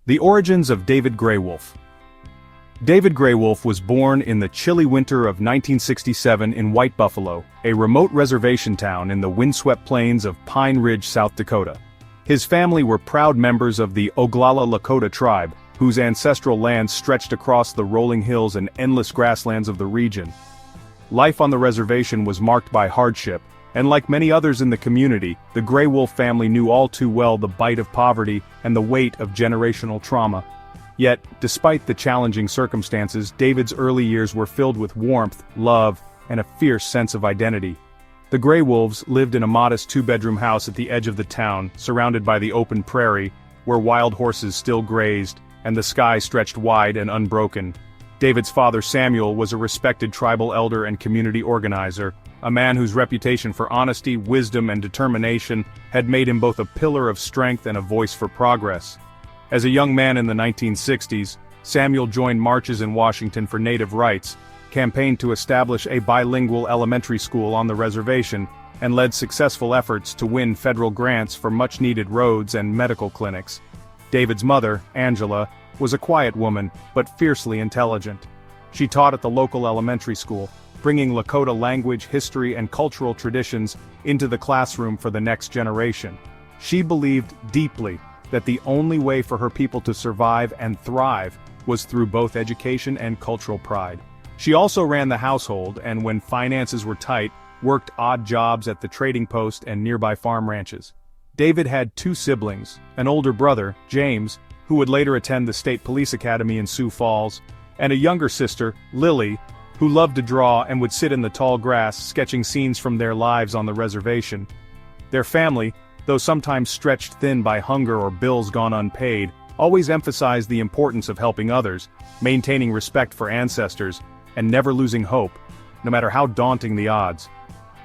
The origins of David Greywolf. David Greywolf was born in the chilly winter of 1967 in White Buffalo, a remote reservation town in the windswept plains of Pine Ridge, South Dakota. His family were proud members of the Oglala Lakota tribe, whose ancestral lands stretched across the rolling hills and endless grasslands of the region. Life on the reservation was marked by hardship, and like many others in the community, the Greywolf family knew all too well the bite of poverty and the weight of generational trauma. Yet, despite the challenging circumstances, David's early years were filled with warmth, love, and a fierce sense of identity. The Greywolves lived in a modest two-bedroom house at the edge of the town, surrounded by the open prairie, where wild horses still grazed, and the sky stretched wide and unbroken. David's father Samuel was a respected tribal elder and community organizer, a man whose reputation for honesty, wisdom, and determination had made him both a pillar of strength and a voice for progress. As a young man in the 1960s, Samuel joined marches in Washington for native rights, campaigned to establish a bilingual elementary school on the reservation, and led successful efforts to win federal grants for much-needed roads and medical clinics. David's mother, Angela, was a quiet woman, but fiercely intelligent. She taught at the local elementary school, bringing Lakota language, history, and cultural traditions into the classroom for the next generation. She believed deeply that the only way for her people to survive and thrive was through both education and cultural pride. She also ran the household and, when finances were tight, worked odd jobs at the trading post and nearby farm ranches. David had two siblings, an older brother, James, who would later attend the State Police Academy in Sioux Falls, and a younger sister, Lily, who loved to draw and would sit in the tall grass sketching scenes from their lives on the reservation. Their family, though sometimes stretched thin by hunger or bills gone unpaid, always emphasized the importance of helping others, maintaining respect for ancestors, and never losing hope, no matter how daunting the odds.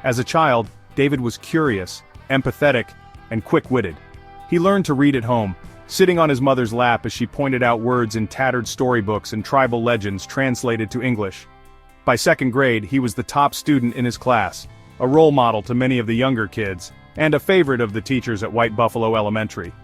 As a child, David was curious, empathetic, and quick-witted. He learned to read at home, sitting on his mother's lap as she pointed out words in tattered storybooks and tribal legends translated to English. By second grade, he was the top student in his class, a role model to many of the younger kids, and a favorite of the teachers at White Buffalo Elementary.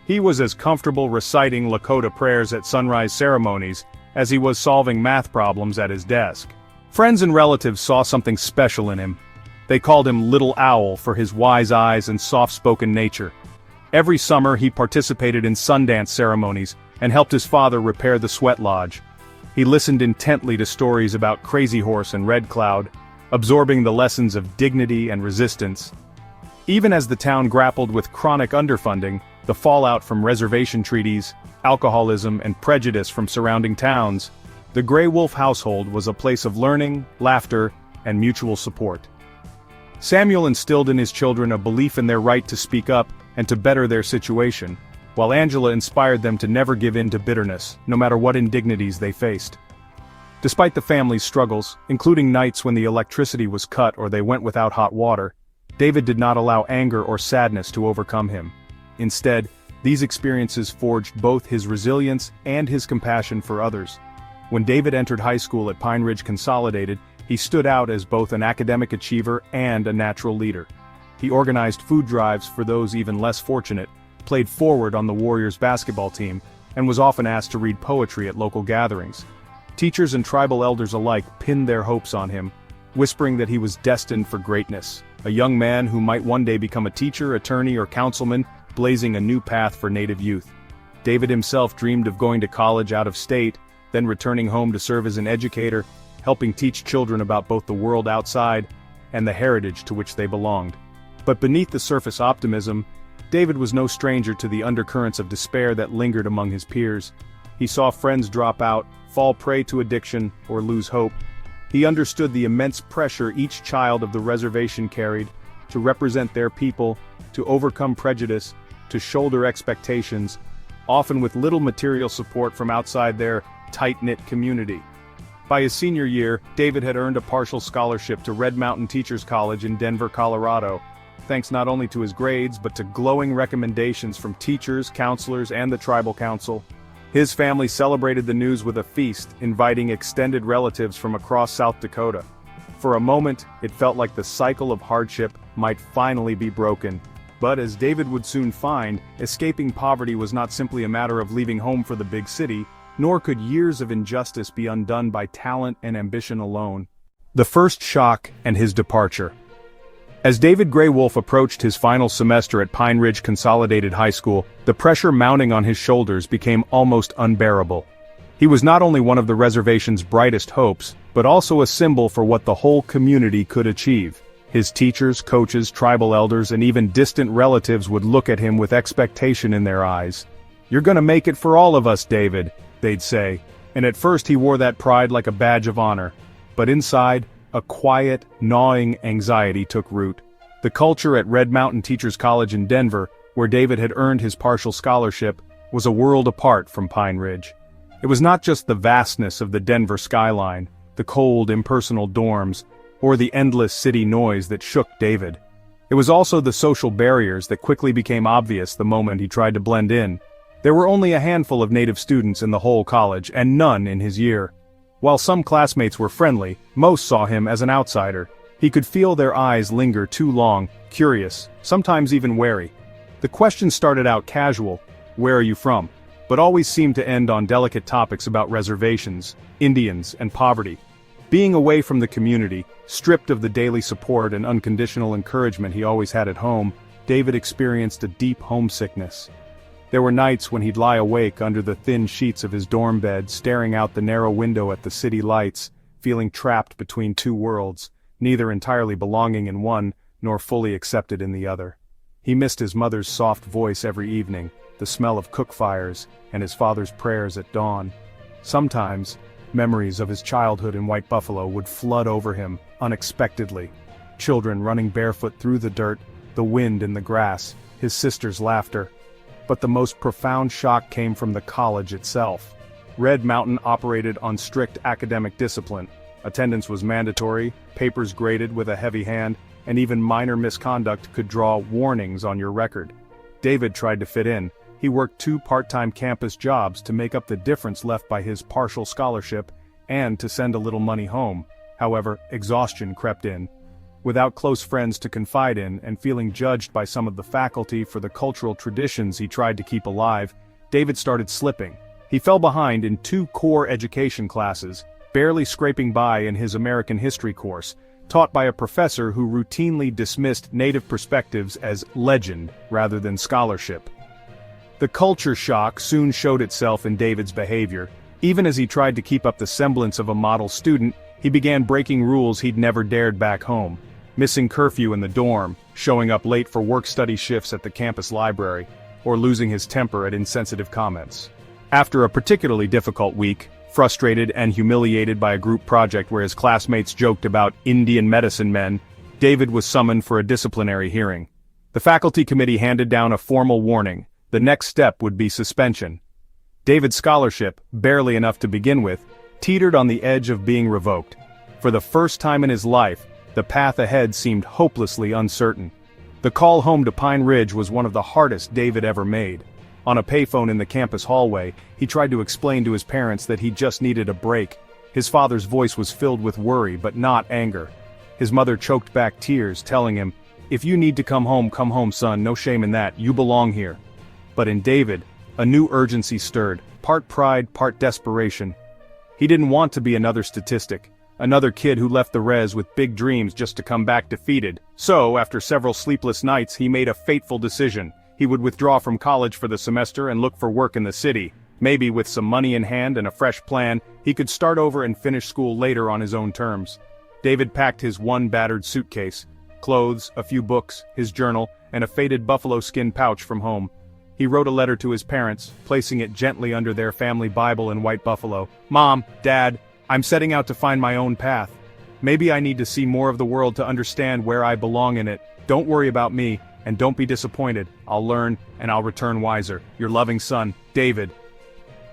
He was as comfortable reciting Lakota prayers at sunrise ceremonies as he was solving math problems at his desk. Friends and relatives saw something special in him. They called him Little Owl for his wise eyes and soft-spoken nature. Every summer he participated in Sundance ceremonies and helped his father repair the sweat lodge. He listened intently to stories about Crazy Horse and Red Cloud, absorbing the lessons of dignity and resistance. Even as the town grappled with chronic underfunding, the fallout from reservation treaties, alcoholism, and prejudice from surrounding towns, the Greywolf household was a place of learning, laughter, and mutual support. Samuel instilled in his children a belief in their right to speak up and to better their situation, while Angela inspired them to never give in to bitterness, no matter what indignities they faced. Despite the family's struggles, including nights when the electricity was cut or they went without hot water, David did not allow anger or sadness to overcome him. Instead, these experiences forged both his resilience and his compassion for others. When David entered high school at Pine Ridge Consolidated, he stood out as both an academic achiever and a natural leader. He organized food drives for those even less fortunate, played forward on the Warriors basketball team, and was often asked to read poetry at local gatherings. Teachers and tribal elders alike pinned their hopes on him, whispering that he was destined for greatness, a young man who might one day become a teacher, attorney, or councilman, blazing a new path for Native youth. David himself dreamed of going to college out of state, then returning home to serve as an educator, helping teach children about both the world outside and the heritage to which they belonged. But beneath the surface optimism, David was no stranger to the undercurrents of despair that lingered among his peers. He saw friends drop out, fall prey to addiction, or lose hope. He understood the immense pressure each child of the reservation carried, to represent their people, to overcome prejudice, to shoulder expectations, often with little material support from outside their tight-knit community. By his senior year, David had earned a partial scholarship to Red Mountain Teachers College in Denver, Colorado, thanks not only to his grades but to glowing recommendations from teachers, counselors, and the tribal council. His family celebrated the news with a feast, inviting extended relatives from across South Dakota. For a moment, it felt like the cycle of hardship might finally be broken. But as David would soon find, escaping poverty was not simply a matter of leaving home for the big city, nor could years of injustice be undone by talent and ambition alone. The first shock and his departure. As David Gray Wolf approached his final semester at Pine Ridge Consolidated High School, the pressure mounting on his shoulders became almost unbearable. He was not only one of the reservation's brightest hopes, but also a symbol for what the whole community could achieve. His teachers, coaches, tribal elders, and even distant relatives would look at him with expectation in their eyes. "You're gonna make it for all of us, David," they'd say, and at first he wore that pride like a badge of honor. But inside, a quiet, gnawing anxiety took root. The culture at Red Mountain Teachers College in Denver, where David had earned his partial scholarship, was a world apart from Pine Ridge. It was not just the vastness of the Denver skyline, the cold, impersonal dorms, or the endless city noise that shook David. It was also the social barriers that quickly became obvious the moment he tried to blend in. There were only a handful of native students in the whole college, and none in his year. While some classmates were friendly, most saw him as an outsider. He could feel their eyes linger too long, curious, sometimes even wary. The questions started out casual, "Where are you from?" but always seemed to end on delicate topics about reservations, Indians, and poverty. Being away from the community, stripped of the daily support and unconditional encouragement he always had at home, David experienced a deep homesickness. There were nights when he'd lie awake under the thin sheets of his dorm bed, staring out the narrow window at the city lights, feeling trapped between two worlds, neither entirely belonging in one, nor fully accepted in the other. He missed his mother's soft voice every evening, the smell of cook fires, and his father's prayers at dawn. Sometimes, memories of his childhood in White Buffalo would flood over him, unexpectedly. Children running barefoot through the dirt, the wind in the grass, his sister's laughter. But the most profound shock came from the college itself. Red Mountain operated on strict academic discipline. Attendance was mandatory, papers graded with a heavy hand, and even minor misconduct could draw warnings on your record. David tried to fit in. He worked 2 part-time campus jobs to make up the difference left by his partial scholarship, and to send a little money home. However, exhaustion crept in. Without close friends to confide in, and feeling judged by some of the faculty for the cultural traditions he tried to keep alive, David started slipping. He fell behind in 2 core education classes, barely scraping by in his American history course, taught by a professor who routinely dismissed native perspectives as legend rather than scholarship. The culture shock soon showed itself in David's behavior. Even as he tried to keep up the semblance of a model student, he began breaking rules he'd never dared back home. Missing curfew in the dorm, showing up late for work-study shifts at the campus library, or losing his temper at insensitive comments. After a particularly difficult week, frustrated and humiliated by a group project where his classmates joked about Indian medicine men, David was summoned for a disciplinary hearing. The faculty committee handed down a formal warning. The next step would be suspension. David's scholarship, barely enough to begin with, teetered on the edge of being revoked. For the first time in his life, the path ahead seemed hopelessly uncertain. The call home to Pine Ridge was one of the hardest David ever made. On a payphone in the campus hallway, he tried to explain to his parents that he just needed a break. His father's voice was filled with worry but not anger. His mother choked back tears, telling him, "If you need to come home son, no shame in that, you belong here." But in David, a new urgency stirred, part pride, part desperation. He didn't want to be another statistic, another kid who left the res with big dreams just to come back defeated. So, after several sleepless nights, he made a fateful decision. He would withdraw from college for the semester and look for work in the city. Maybe with some money in hand and a fresh plan, he could start over and finish school later on his own terms. David packed his one battered suitcase, clothes, a few books, his journal, and a faded buffalo skin pouch from home. He wrote a letter to his parents, placing it gently under their family Bible in White Buffalo. "Mom, Dad, I'm setting out to find my own path. Maybe I need to see more of the world to understand where I belong in it. Don't worry about me, and don't be disappointed. I'll learn, and I'll return wiser. Your loving son, David."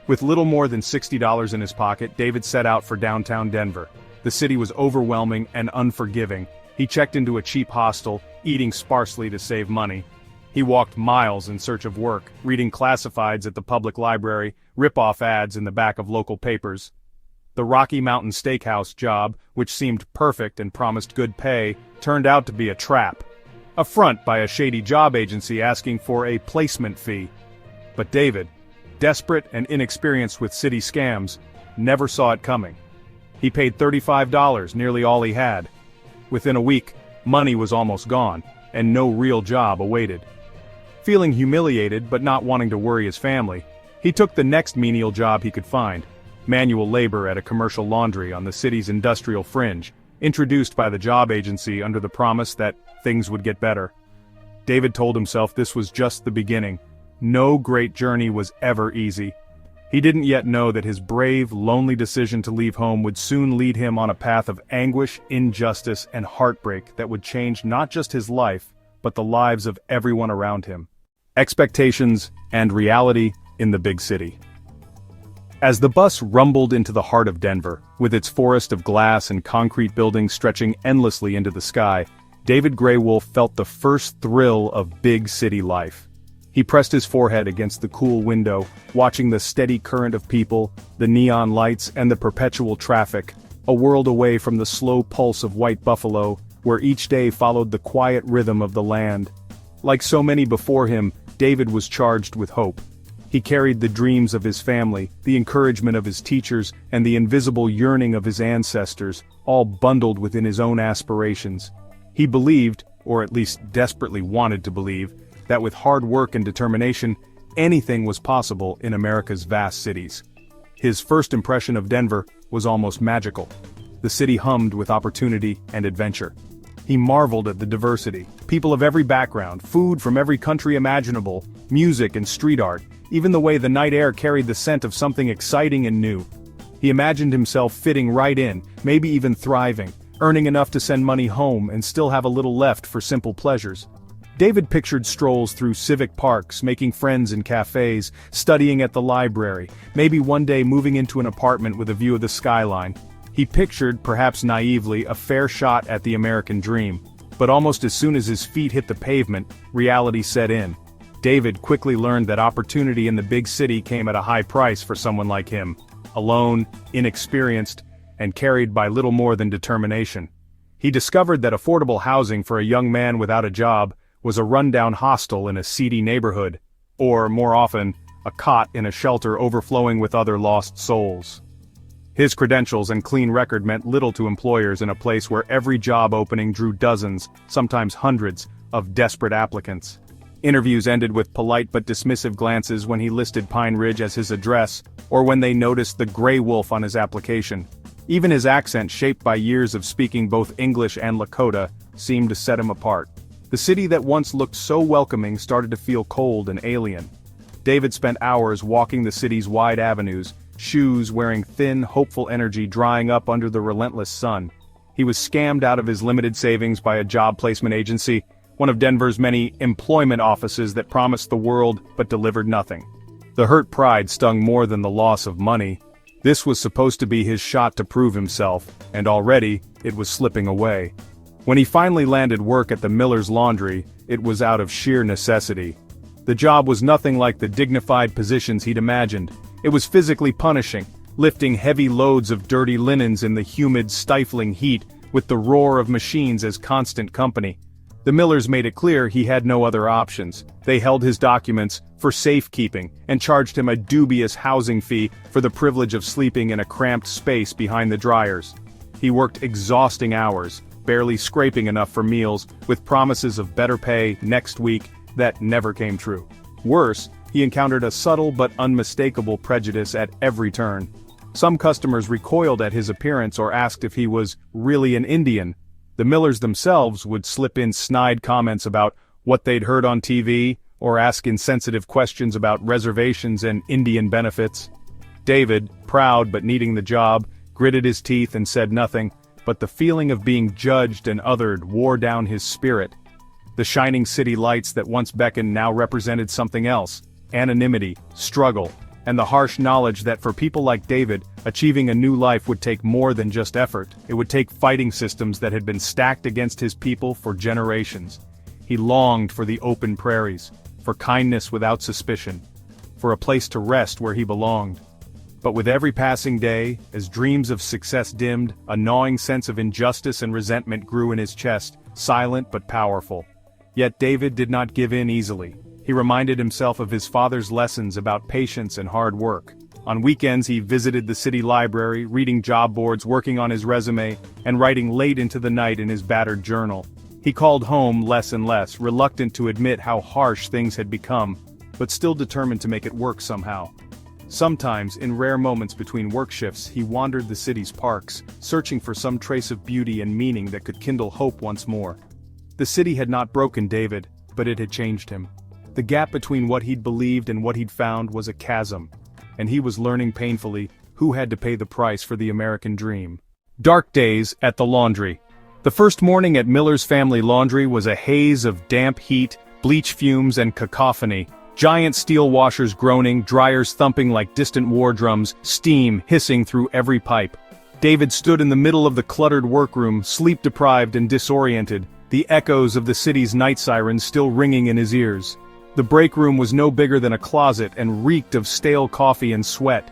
With little more than $60 in his pocket, David set out for downtown Denver. The city was overwhelming and unforgiving. He checked into a cheap hostel, eating sparsely to save money. He walked miles in search of work, reading classifieds at the public library, rip-off ads in the back of local papers. The Rocky Mountain Steakhouse job, which seemed perfect and promised good pay, turned out to be a trap. a front by a shady job agency asking for a placement fee. But David, desperate and inexperienced with city scams, never saw it coming. He paid $35, nearly all he had. Within a week, money was almost gone, and no real job awaited. Feeling humiliated but not wanting to worry his family, he took the next menial job he could find, manual labor at a commercial laundry on the city's industrial fringe, introduced by the job agency under the promise that things would get better. David told himself this was just the beginning. No great journey was ever easy. He didn't yet know that his brave, lonely decision to leave home would soon lead him on a path of anguish, injustice, and heartbreak that would change not just his life, but the lives of everyone around him. Expectations and reality in the big city. As the bus rumbled into the heart of Denver, with its forest of glass and concrete buildings stretching endlessly into the sky, David Gray Wolf felt the first thrill of big city life. He pressed his forehead against the cool window, watching the steady current of people, the neon lights, and the perpetual traffic, a world away from the slow pulse of White Buffalo, where each day followed the quiet rhythm of the land. Like so many before him, David was charged with hope. He carried the dreams of his family, the encouragement of his teachers, and the invisible yearning of his ancestors, all bundled within his own aspirations. He believed, or at least desperately wanted to believe, that with hard work and determination, anything was possible in America's vast cities. His first impression of Denver was almost magical. The city hummed with opportunity and adventure. He marveled at the diversity, people of every background, food from every country imaginable, music and street art, even the way the night air carried the scent of something exciting and new. He imagined himself fitting right in, maybe even thriving, earning enough to send money home and still have a little left for simple pleasures. David pictured strolls through civic parks, making friends in cafes, studying at the library, maybe one day moving into an apartment with a view of the skyline. He pictured, perhaps naively, a fair shot at the American dream. But almost as soon as his feet hit the pavement, reality set in. David quickly learned that opportunity in the big city came at a high price for someone like him, alone, inexperienced, and carried by little more than determination. He discovered that affordable housing for a young man without a job was a rundown hostel in a seedy neighborhood, or, more often, a cot in a shelter overflowing with other lost souls. His credentials and clean record meant little to employers in a place where every job opening drew dozens, sometimes hundreds, of desperate applicants. Interviews ended with polite but dismissive glances when he listed Pine Ridge as his address, or when they noticed the Gray Wolf on his application. Even his accent, shaped by years of speaking both English and Lakota, seemed to set him apart. The city that once looked so welcoming started to feel cold and alien. David spent hours walking the city's wide avenues, shoes wearing thin, hopeful energy drying up under the relentless sun. He was scammed out of his limited savings by a job placement agency, one of Denver's many employment offices that promised the world but delivered nothing. The hurt pride stung more than the loss of money. This was supposed to be his shot to prove himself, and already, it was slipping away. When he finally landed work at the Miller's Laundry, it was out of sheer necessity. The job was nothing like the dignified positions he'd imagined. It was physically punishing, lifting heavy loads of dirty linens in the humid, stifling heat, with the roar of machines as constant company. The Millers made it clear he had no other options. They held his documents for safekeeping and charged him a dubious housing fee for the privilege of sleeping in a cramped space behind the dryers. He worked exhausting hours, barely scraping enough for meals, with promises of better pay next week that never came true. Worse, he encountered a subtle but unmistakable prejudice at every turn. Some customers recoiled at his appearance or asked if he was really an Indian. The Millers themselves would slip in snide comments about what they'd heard on TV, or ask insensitive questions about reservations and Indian benefits. David, proud but needing the job, gritted his teeth and said nothing, but the feeling of being judged and othered wore down his spirit. The shining city lights that once beckoned now represented something else: anonymity, struggle, and the harsh knowledge that for people like David, achieving a new life would take more than just effort. It would take fighting systems that had been stacked against his people for generations. He longed for the open prairies, for kindness without suspicion, for a place to rest where he belonged. But with every passing day, as dreams of success dimmed, a gnawing sense of injustice and resentment grew in his chest, silent but powerful. Yet David did not give in easily. He reminded himself of his father's lessons about patience and hard work. On weekends he visited the city library, reading job boards, working on his resume, and writing late into the night in his battered journal. He called home less and less, reluctant to admit how harsh things had become, but still determined to make it work somehow. Sometimes, in rare moments between work shifts, he wandered the city's parks, searching for some trace of beauty and meaning that could kindle hope once more. The city had not broken David, but it had changed him. The gap between what he'd believed and what he'd found was a chasm, and he was learning painfully who had to pay the price for the American dream. Dark days at the laundry. The first morning at Miller's Family Laundry was a haze of damp heat, bleach fumes and cacophony. Giant steel washers groaning, dryers thumping like distant war drums, steam hissing through every pipe. David stood in the middle of the cluttered workroom, sleep-deprived and disoriented, the echoes of the city's night sirens still ringing in his ears. The break room was no bigger than a closet and reeked of stale coffee and sweat.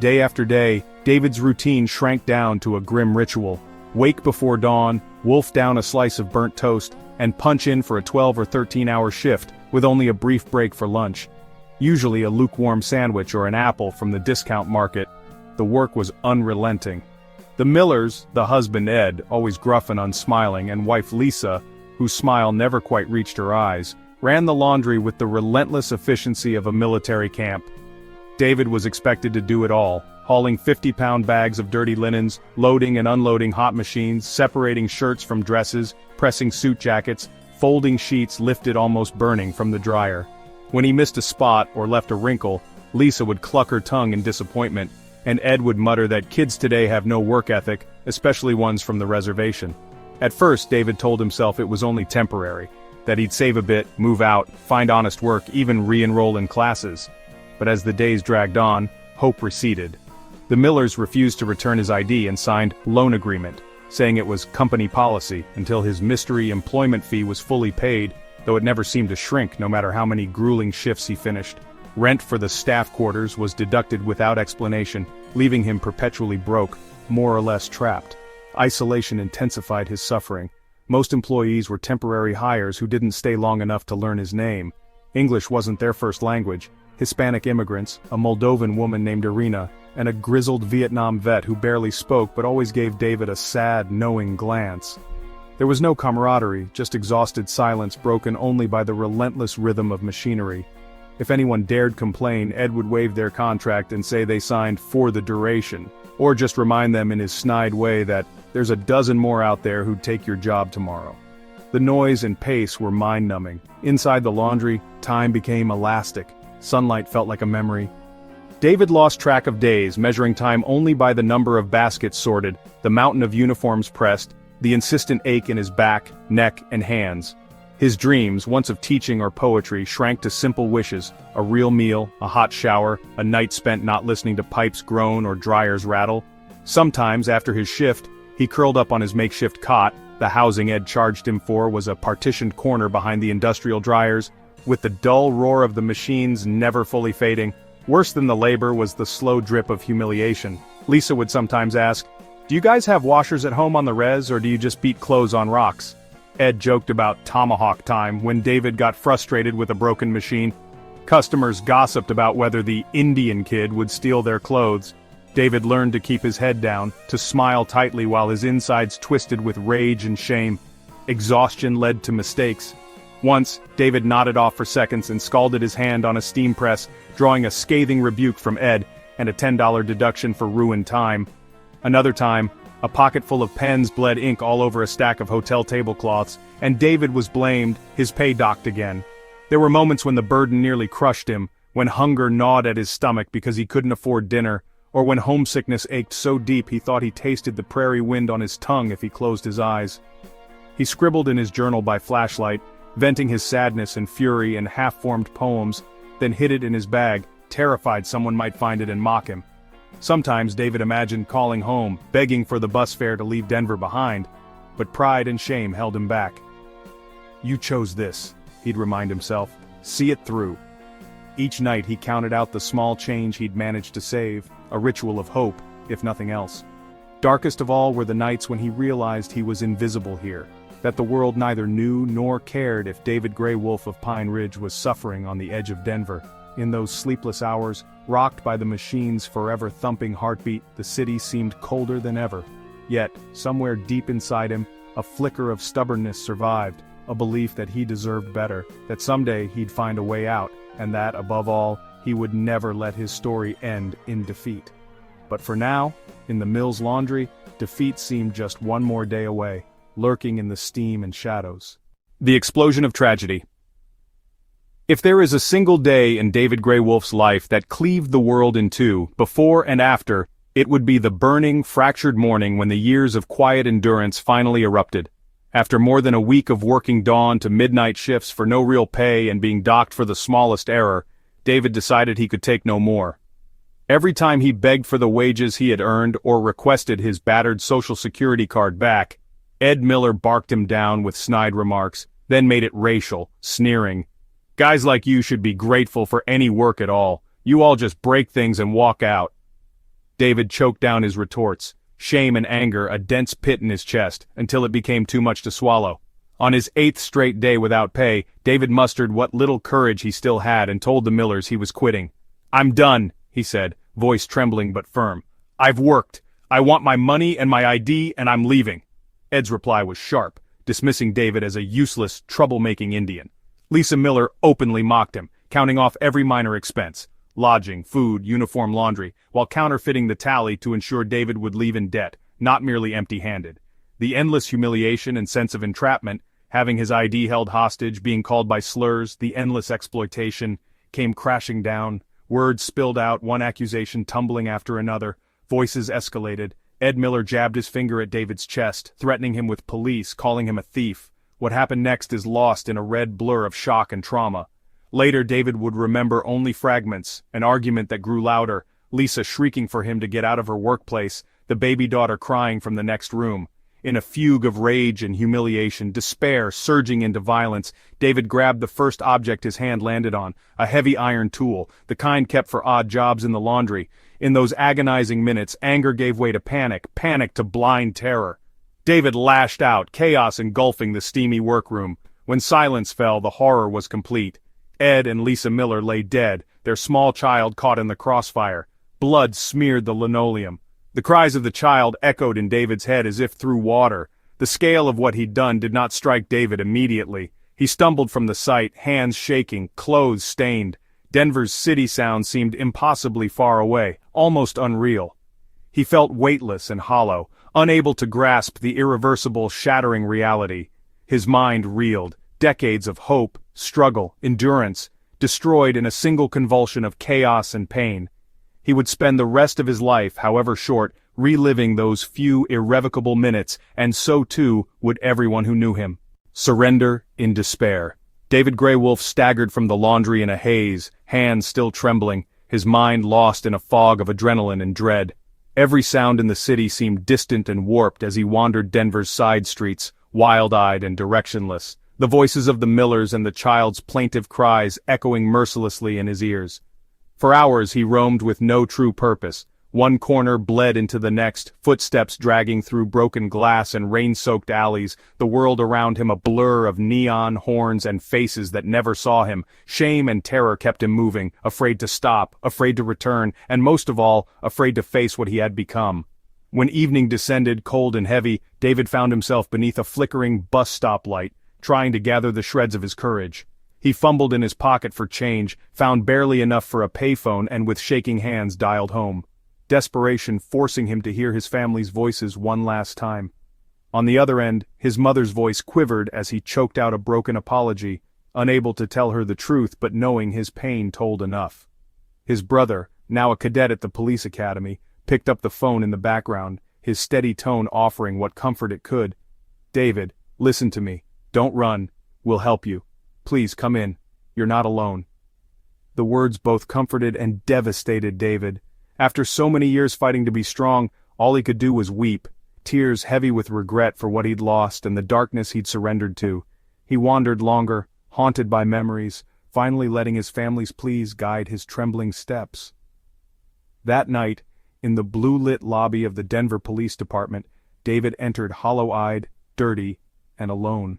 Day after day, David's routine shrank down to a grim ritual. Wake before dawn, wolf down a slice of burnt toast, and punch in for a 12 or 13-hour shift, with only a brief break for lunch. Usually a lukewarm sandwich or an apple from the discount market. The work was unrelenting. The Millers, the husband Ed, always gruff and unsmiling, and wife Lisa, whose smile never quite reached her eyes, ran the laundry with the relentless efficiency of a military camp. David was expected to do it all, hauling 50-pound bags of dirty linens, loading and unloading hot machines, separating shirts from dresses, pressing suit jackets, folding sheets lifted almost burning from the dryer. When he missed a spot or left a wrinkle, Lisa would cluck her tongue in disappointment, and Ed would mutter that kids today have no work ethic, especially ones from the reservation. At first, David told himself it was only temporary, that he'd save a bit, move out, find honest work, even re-enroll in classes. But as the days dragged on, hope receded. The Millers refused to return his ID and signed loan agreement, saying it was company policy until his mystery employment fee was fully paid, though it never seemed to shrink no matter how many grueling shifts he finished. Rent for the staff quarters was deducted without explanation, leaving him perpetually broke, more or less trapped. Isolation intensified his suffering. Most employees were temporary hires who didn't stay long enough to learn his name. English wasn't their first language. Hispanic immigrants, a Moldovan woman named Irina, and a grizzled Vietnam vet who barely spoke but always gave David a sad, knowing glance. There was no camaraderie, just exhausted silence broken only by the relentless rhythm of machinery. If anyone dared complain, Ed would waive their contract and say they signed for the duration, or just remind them in his snide way that there's a dozen more out there who'd take your job tomorrow. The noise and pace were mind-numbing. Inside the laundry, time became elastic. Sunlight felt like a memory. David lost track of days, measuring time only by the number of baskets sorted, the mountain of uniforms pressed, the insistent ache in his back, neck, and hands. His dreams, once of teaching or poetry, shrank to simple wishes: a real meal, a hot shower, a night spent not listening to pipes groan or dryers rattle. Sometimes, after his shift, he curled up on his makeshift cot. The housing Ed charged him for was a partitioned corner behind the industrial dryers, with the dull roar of the machines never fully fading. Worse than the labor was the slow drip of humiliation. Lisa would sometimes ask, "Do you guys have washers at home on the res, or do you just beat clothes on rocks?" Ed joked about tomahawk time when David got frustrated with a broken machine. Customers gossiped about whether the Indian kid would steal their clothes. David learned to keep his head down, to smile tightly while his insides twisted with rage and shame. Exhaustion led to mistakes. Once, David nodded off for seconds and scalded his hand on a steam press, drawing a scathing rebuke from Ed, and a $10 deduction for ruined time. Another time, a pocket full of pens bled ink all over a stack of hotel tablecloths, and David was blamed. His pay docked again. There were moments when the burden nearly crushed him, when hunger gnawed at his stomach because he couldn't afford dinner, or when homesickness ached so deep he thought he tasted the prairie wind on his tongue if he closed his eyes. He scribbled in his journal by flashlight, venting his sadness and fury in half-formed poems, then hid it in his bag, terrified someone might find it and mock him. Sometimes David imagined calling home, begging for the bus fare to leave Denver behind, but pride and shame held him back. "You chose this," he'd remind himself. "See it through." Each night he counted out the small change he'd managed to save, a ritual of hope, if nothing else. Darkest of all were the nights when he realized he was invisible here, that the world neither knew nor cared if David Gray Wolf of Pine Ridge was suffering on the edge of Denver. In those sleepless hours, rocked by the machine's forever thumping heartbeat, the city seemed colder than ever. Yet, somewhere deep inside him, a flicker of stubbornness survived, a belief that he deserved better, that someday he'd find a way out, and that, above all, he would never let his story end in defeat. But for now, in the Mills Laundry, defeat seemed just one more day away, lurking in the steam and shadows. The explosion of tragedy. If there is a single day in David Gray Wolf's life that cleaved the world in two, before and after, it would be the burning, fractured morning when the years of quiet endurance finally erupted. After more than a week of working dawn to midnight shifts for no real pay and being docked for the smallest error, David decided he could take no more. Every time he begged for the wages he had earned or requested his battered Social Security card back, Ed Miller barked him down with snide remarks, then made it racial, sneering. "Guys like you should be grateful for any work at all. You all just break things and walk out." David choked down his retorts, shame and anger a dense pit in his chest, until it became too much to swallow. On his 8th straight day without pay, David mustered what little courage he still had and told the Millers he was quitting. "I'm done," he said, voice trembling but firm. "I've worked. I want my money and my ID, and I'm leaving." Ed's reply was sharp, dismissing David as a useless, troublemaking Indian. Lisa Miller openly mocked him, counting off every minor expense: lodging, food, uniform, laundry, while counterfeiting the tally to ensure David would leave in debt, not merely empty-handed. The endless humiliation and sense of entrapment, having his ID held hostage, being called by slurs, the endless exploitation, came crashing down. Words spilled out, one accusation tumbling after another. Voices escalated. Ed Miller jabbed his finger at David's chest, threatening him with police, calling him a thief. What happened next is lost in a red blur of shock and trauma. Later David would remember only fragments, an argument that grew louder, Lisa shrieking for him to get out of her workplace, the baby daughter crying from the next room. In a fugue of rage and humiliation, despair surging into violence, David grabbed the first object his hand landed on, a heavy iron tool, the kind kept for odd jobs in the laundry. In those agonizing minutes, anger gave way to panic, panic to blind terror. David lashed out, chaos engulfing the steamy workroom. When silence fell, the horror was complete. Ed and Lisa Miller lay dead, their small child caught in the crossfire. Blood smeared the linoleum. The cries of the child echoed in David's head as if through water. The scale of what he'd done did not strike David immediately. He stumbled from the sight, hands shaking, clothes stained. Denver's city sound seemed impossibly far away, almost unreal. He felt weightless and hollow, unable to grasp the irreversible, shattering reality. His mind reeled, decades of hope, struggle, endurance, destroyed in a single convulsion of chaos and pain. He would spend the rest of his life, however short, reliving those few irrevocable minutes, and so too would everyone who knew him. Surrender in despair. David Gray Wolf staggered from the laundry in a haze, hands still trembling, his mind lost in a fog of adrenaline and dread. Every sound in the city seemed distant and warped as he wandered Denver's side streets, wild-eyed and directionless, the voices of the Millers and the child's plaintive cries echoing mercilessly in his ears. For hours he roamed with no true purpose. One corner bled into the next, footsteps dragging through broken glass and rain-soaked alleys, the world around him a blur of neon, horns, and faces that never saw him. Shame and terror kept him moving, afraid to stop, afraid to return, and most of all, afraid to face what he had become. When evening descended, cold and heavy, David found himself beneath a flickering bus stop light, trying to gather the shreds of his courage. He fumbled in his pocket for change, found barely enough for a payphone, and with shaking hands dialed home. Desperation forcing him to hear his family's voices one last time. On the other end, his mother's voice quivered as he choked out a broken apology, unable to tell her the truth but knowing his pain told enough. His brother, now a cadet at the police academy, picked up the phone in the background, his steady tone offering what comfort it could. "David, listen to me. Don't run. We'll help you. Please come in. You're not alone." The words both comforted and devastated David. After so many years fighting to be strong, all he could do was weep, tears heavy with regret for what he'd lost and the darkness he'd surrendered to. He wandered longer, haunted by memories, finally letting his family's pleas guide his trembling steps. That night, in the blue-lit lobby of the Denver Police Department, David entered hollow-eyed, dirty, and alone.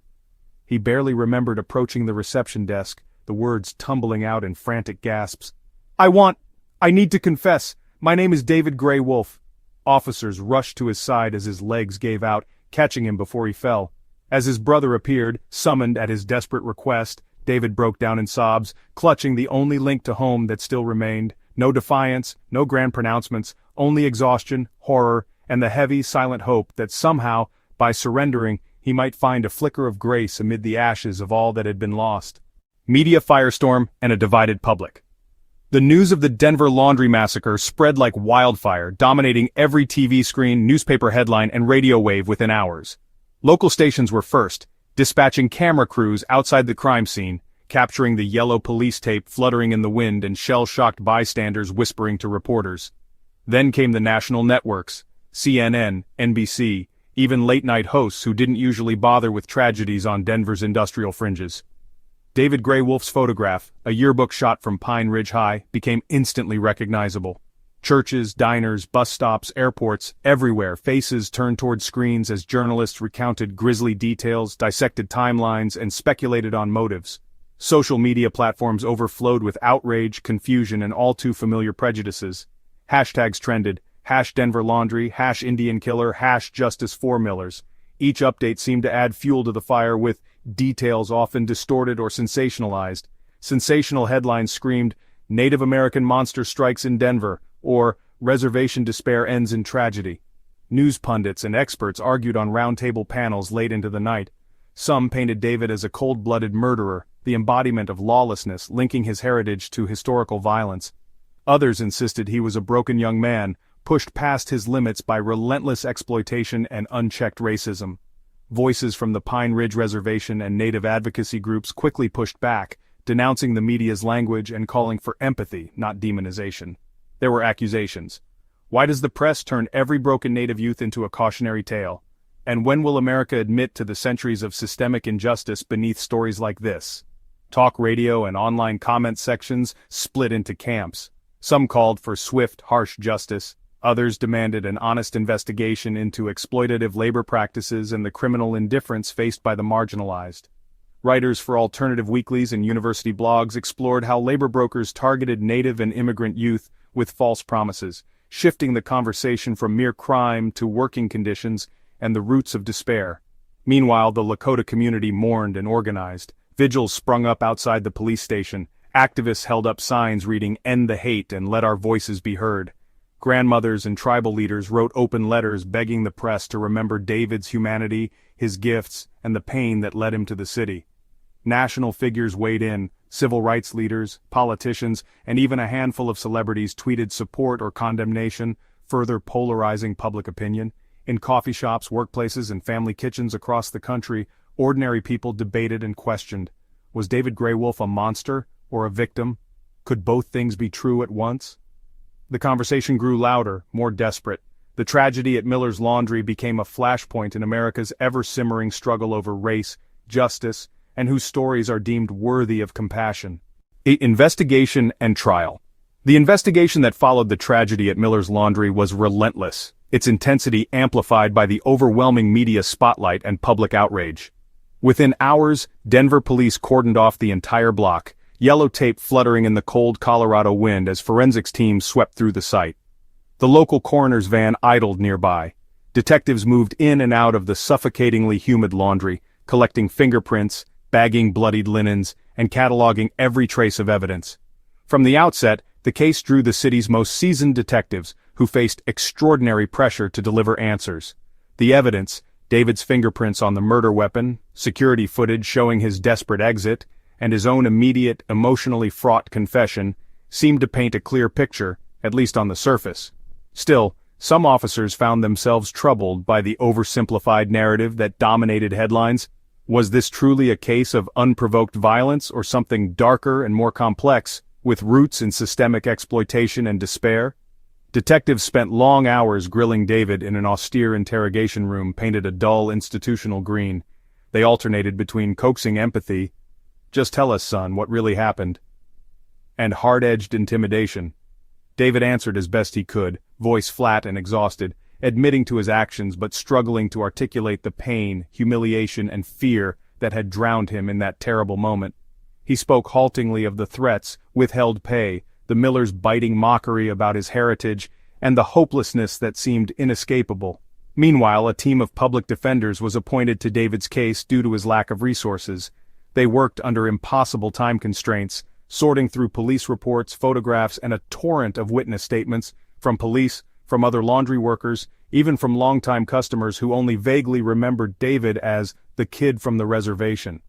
He barely remembered approaching the reception desk, the words tumbling out in frantic gasps. I need to confess. My name is David Gray Wolf." Officers rushed to his side as his legs gave out, catching him before he fell. As his brother appeared, summoned at his desperate request, David broke down in sobs, clutching the only link to home that still remained. No defiance, no grand pronouncements, only exhaustion, horror, and the heavy, silent hope that somehow, by surrendering, he might find a flicker of grace amid the ashes of all that had been lost. Media firestorm and a divided public. The news of the Denver Laundry Massacre spread like wildfire, dominating every TV screen, newspaper headline, and radio wave within hours. Local stations were first, dispatching camera crews outside the crime scene, capturing the yellow police tape fluttering in the wind and shell-shocked bystanders whispering to reporters. Then came the national networks, CNN, NBC, even late-night hosts who didn't usually bother with tragedies on Denver's industrial fringes. David Gray Wolf's photograph, a yearbook shot from Pine Ridge High, became instantly recognizable. Churches, diners, bus stops, airports, everywhere faces turned toward screens as journalists recounted grisly details, dissected timelines, and speculated on motives. Social media platforms overflowed with outrage, confusion, and all too familiar prejudices. Hashtags trended, #DenverLaundry, #IndianKiller, #Justice4Millers. Each update seemed to add fuel to the fire with details often distorted or sensationalized. Sensational headlines screamed, "Native American monster strikes in Denver," or "Reservation despair ends in tragedy." News pundits and experts argued on roundtable panels late into the night. Some painted David as a cold-blooded murderer, the embodiment of lawlessness, linking his heritage to historical violence. Others insisted he was a broken young man, pushed past his limits by relentless exploitation and unchecked racism. Voices from the Pine Ridge Reservation and Native advocacy groups quickly pushed back, denouncing the media's language and calling for empathy, not demonization. There were accusations. Why does the press turn every broken Native youth into a cautionary tale? And when will America admit to the centuries of systemic injustice beneath stories like this? Talk radio and online comment sections split into camps. Some called for swift, harsh justice. Others demanded an honest investigation into exploitative labor practices and the criminal indifference faced by the marginalized. Writers for alternative weeklies and university blogs explored how labor brokers targeted Native and immigrant youth with false promises, shifting the conversation from mere crime to working conditions and the roots of despair. Meanwhile, the Lakota community mourned and organized. Vigils sprung up outside the police station. Activists held up signs reading "End the Hate" and "Let Our Voices Be Heard." Grandmothers and tribal leaders wrote open letters begging the press to remember David's humanity, his gifts, and the pain that led him to the city. National figures weighed in, civil rights leaders, politicians, and even a handful of celebrities tweeted support or condemnation, further polarizing public opinion. In coffee shops, workplaces, and family kitchens across the country, ordinary people debated and questioned. Was David Gray Wolf a monster or a victim? Could both things be true at once? The conversation grew louder, more desperate. The tragedy at Miller's Laundry became a flashpoint in America's ever-simmering struggle over race, justice, and whose stories are deemed worthy of compassion. Investigation and trial. The investigation that followed the tragedy at Miller's Laundry was relentless, its intensity amplified by the overwhelming media spotlight and public outrage. Within hours, Denver police cordoned off the entire block, yellow tape fluttering in the cold Colorado wind as forensics teams swept through the site. The local coroner's van idled nearby. Detectives moved in and out of the suffocatingly humid laundry, collecting fingerprints, bagging bloodied linens, and cataloging every trace of evidence. From the outset, the case drew the city's most seasoned detectives, who faced extraordinary pressure to deliver answers. The evidence, David's fingerprints on the murder weapon, security footage showing his desperate exit, and his own immediate, emotionally fraught confession, seemed to paint a clear picture, at least on the surface. Still, some officers found themselves troubled by the oversimplified narrative that dominated headlines. Was this truly a case of unprovoked violence or something darker and more complex, with roots in systemic exploitation and despair? Detectives spent long hours grilling David in an austere interrogation room painted a dull institutional green. They alternated between coaxing empathy, "Just tell us, son, what really happened," and hard-edged intimidation. David answered as best he could, voice flat and exhausted, admitting to his actions but struggling to articulate the pain, humiliation, and fear that had drowned him in that terrible moment. He spoke haltingly of the threats, withheld pay, the Miller's biting mockery about his heritage, and the hopelessness that seemed inescapable. Meanwhile, a team of public defenders was appointed to David's case due to his lack of resources. They worked under impossible time constraints, sorting through police reports, photographs, and a torrent of witness statements, from police, from other laundry workers, even from longtime customers who only vaguely remembered David as the kid from the reservation.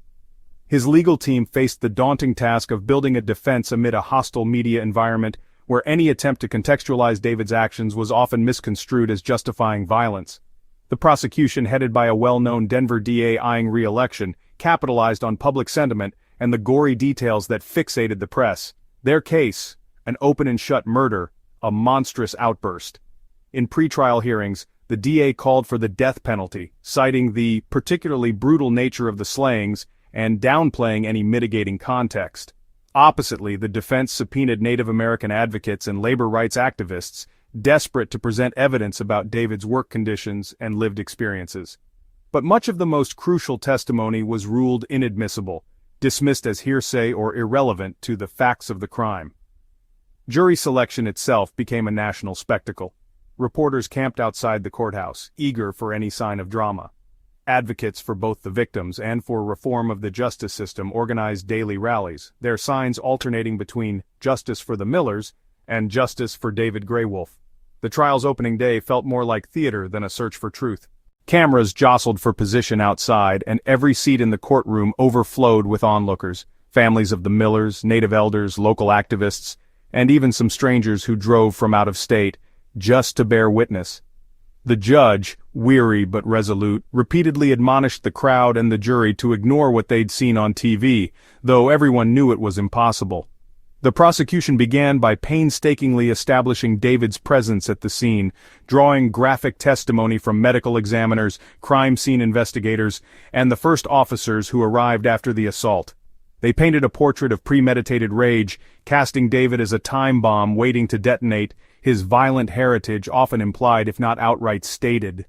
His legal team faced the daunting task of building a defense amid a hostile media environment where any attempt to contextualize David's actions was often misconstrued as justifying violence. The prosecution, headed by a well-known Denver DA eyeing re-election, capitalized on public sentiment and the gory details that fixated the press. Their case, an open-and-shut murder, a monstrous outburst. In pretrial hearings, the DA called for the death penalty, citing the particularly brutal nature of the slayings and downplaying any mitigating context. Oppositely, the defense subpoenaed Native American advocates and labor rights activists, desperate to present evidence about David's work conditions and lived experiences. But much of the most crucial testimony was ruled inadmissible, dismissed as hearsay or irrelevant to the facts of the crime. Jury selection itself became a national spectacle. Reporters camped outside the courthouse, eager for any sign of drama. Advocates for both the victims and for reform of the justice system organized daily rallies, their signs alternating between "Justice for the Millers" and "Justice for David Gray Wolf." The trial's opening day felt more like theater than a search for truth. Cameras jostled for position outside, and every seat in the courtroom overflowed with onlookers, families of the Millers, native elders, local activists, and even some strangers who drove from out of state, just to bear witness. The judge, weary but resolute, repeatedly admonished the crowd and the jury to ignore what they'd seen on TV, though everyone knew it was impossible. The prosecution began by painstakingly establishing David's presence at the scene, drawing graphic testimony from medical examiners, crime scene investigators, and the first officers who arrived after the assault. They painted a portrait of premeditated rage, casting David as a time bomb waiting to detonate, his violent heritage often implied if not outright stated.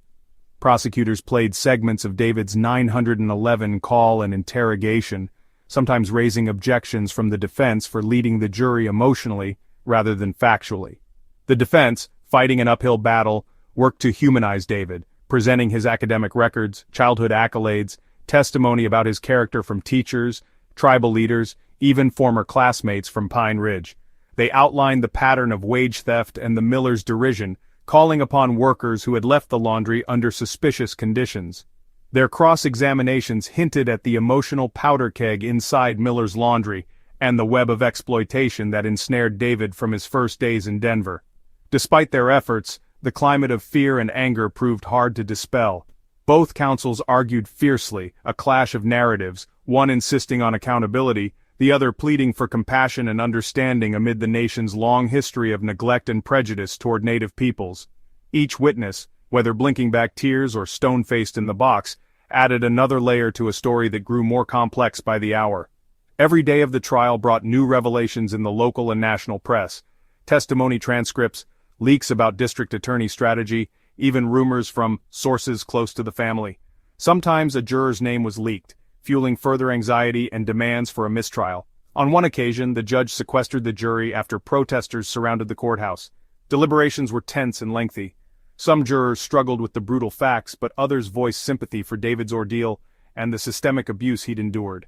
Prosecutors played segments of David's 911 call and interrogation, sometimes raising objections from the defense for leading the jury emotionally rather than factually. The defense, fighting an uphill battle, worked to humanize David, presenting his academic records, childhood accolades, testimony about his character from teachers, tribal leaders, even former classmates from Pine Ridge. They outlined the pattern of wage theft and the Millers' derision, calling upon workers who had left the laundry under suspicious conditions. Their cross-examinations hinted at the emotional powder keg inside Miller's laundry and the web of exploitation that ensnared David from his first days in Denver. Despite their efforts, the climate of fear and anger proved hard to dispel. Both counsels argued fiercely, a clash of narratives, one insisting on accountability, the other pleading for compassion and understanding amid the nation's long history of neglect and prejudice toward Native peoples. Each witness, whether blinking back tears or stone-faced in the box, added another layer to a story that grew more complex by the hour. Every day of the trial brought new revelations in the local and national press, testimony transcripts, leaks about district attorney strategy, even rumors from sources close to the family. Sometimes a juror's name was leaked, fueling further anxiety and demands for a mistrial. On one occasion, the judge sequestered the jury after protesters surrounded the courthouse. Deliberations were tense and lengthy. Some jurors struggled with the brutal facts, but others voiced sympathy for David's ordeal and the systemic abuse he'd endured.